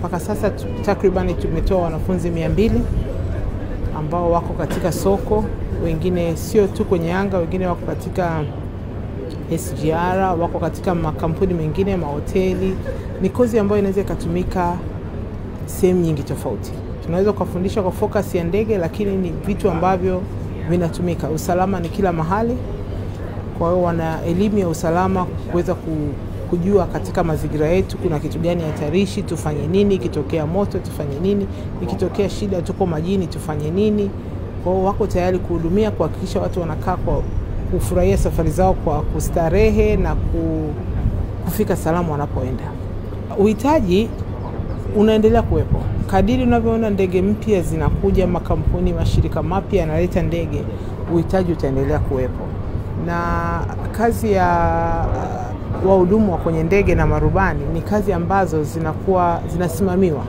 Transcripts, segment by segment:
mpaka sasa takriban tumetoa wanafunzi 200 ambao wako katika soko, wengine sio tu kwenye anga, wengine wako katika SGR, wako katika makampuni mengine, mahoteli. Ni kozi ambayo inaweza kutumika sehemu nyingi tofauti. Tunaweza kufundisha kwa focus ya ndege, lakini ni vitu ambavyo vinatumika. Usalama ni kila mahali. Kwa hiyo wana elimu ya usalama kuweza kujua katika mazingira yetu kuna kitu gani hatarishi, tufanye nini, ikitokea moto tufanye nini, ikitokea shida tuko majini tufanye nini. Kwa hiyo wako tayari kuhudumia, kuhakikisha watu wanakaa kwa kufurahia safari zao kwa kustarehe na kufika salama wanapoenda. Uhitaji unaendelea kuwepo. Kadiri unavyoona ndege mpya zinakuja, makampuni, mashirika mapya yanaleta ndege, uhitaji utaendelea kuwepo. Na kazi ya wahudumu wa kwenye ndege na marubani ni kazi ambazo zinasimamiwa.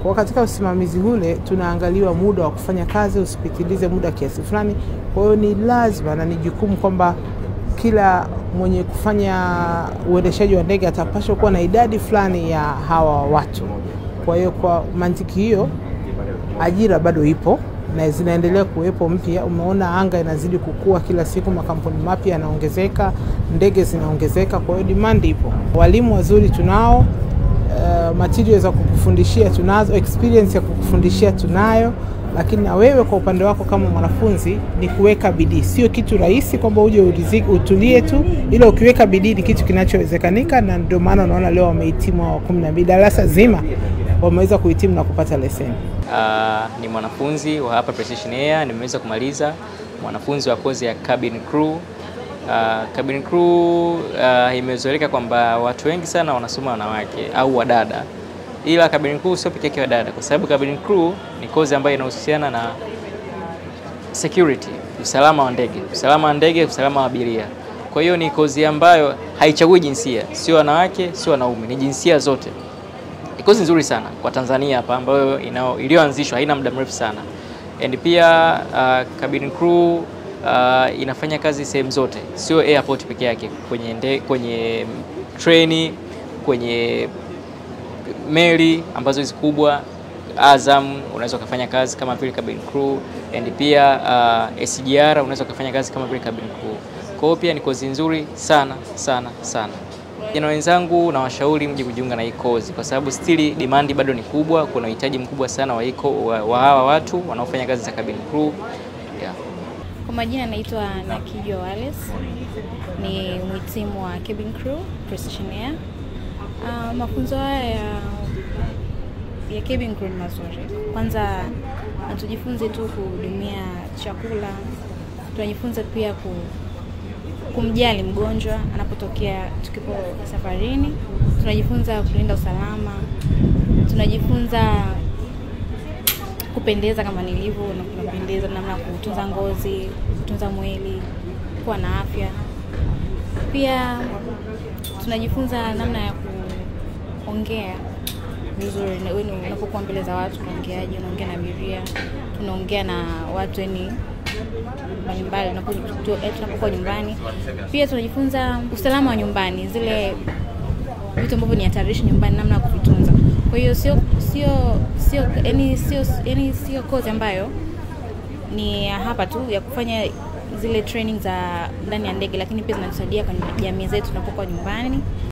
Kwa katika usimamizi ule tunaangaliwa muda wa kufanya kazi usipitilize muda kiasi fulani. Kwa hiyo ni lazima na ni jukumu kwamba kila mwenye kufanya uendeshaji wa ndege atapaswa kuwa na idadi fulani ya hawa watu. Kwa hiyo kwa mantiki hiyo ajira bado ipo na zinaendelea kuwepo mpya. Umeona anga inazidi kukua kila siku, makampuni mapya yanaongezeka, ndege zinaongezeka, kwa hiyo demand ipo. Walimu wazuri tunao, materials za kukufundishia tunazo, experience ya kukufundishia tunayo, lakini na wewe kwa upande wako kama mwanafunzi ni kuweka bidii. Sio kitu rahisi kwamba uje utulie tu, ila ukiweka bidii ni kitu kinachowezekanika, na ndio maana unaona leo wamehitimu wa 12 darasa zima wameweza kuhitimu na kupata leseni. Ni mwanafunzi wa hapa Precision Air, nimeweza kumaliza mwanafunzi wa kozi ya cabin crew. Cabin crew imezoeleka kwamba watu wengi sana wanasoma wanawake au wadada. Ila cabin crew sio pekee yake wadada, kwa sababu cabin crew ni kozi ambayo inahusiana na security, usalama wa ndege, usalama wa abiria. Kwa hiyo ni kozi ambayo haichagui jinsia, sio wanawake, sio wanaume, ni jinsia zote. Ni kozi nzuri sana kwa Tanzania hapa ambayo iliyoanzishwa haina muda mrefu sana. And pia cabin crew inafanya kazi sehemu zote, sio airport peke yake, kwenye treni, kwenye meli ambazo hizi kubwa, Azam unaweza kufanya kazi kama vile cabin crew, and pia SGR unaweza kufanya kazi kama vile cabin crew. Kwa hiyo pia ni kozi nzuri sana sana sana. Jana wenzangu na washauri mje kujiunga na hii kozi kwa sababu still demand bado ni kubwa, kuna uhitaji mkubwa sana wa hawa watu wanaofanya kazi za cabin crew. Yeah. Kwa majina naitwa Nakijua Wallace, ni mhitimu wa cabin crew Precision Air. Mafunzo haya ya cabin crew ni mazuri. Kwanza tujifunze tu kuhudumia chakula, tunajifunza pia kumjali mgonjwa anapotokea tukipo safarini, tunajifunza kulinda usalama, tunajifunza kupendeza kama nilivyo, na kupendeza namna kutunza ngozi, kutunza mwili, kuwa na afya. Pia tunajifunza namna ya kuongea vizuri. Unapokuwa mbele za watu unaongeaje, unaongea na abiria, tunaongea na watu mbalimbali tunapokuwa nyumbani. Pia tunajifunza usalama wa nyumbani, zile vitu ambavyo ni hatarishi nyumbani, namna ya kuvitunza. Kwa hiyo sio kozi ambayo ni hapa tu ya kufanya zile training za ndani ya ndege, lakini pia zinatusaidia kwenye jamii zetu tunapokuwa nyumbani.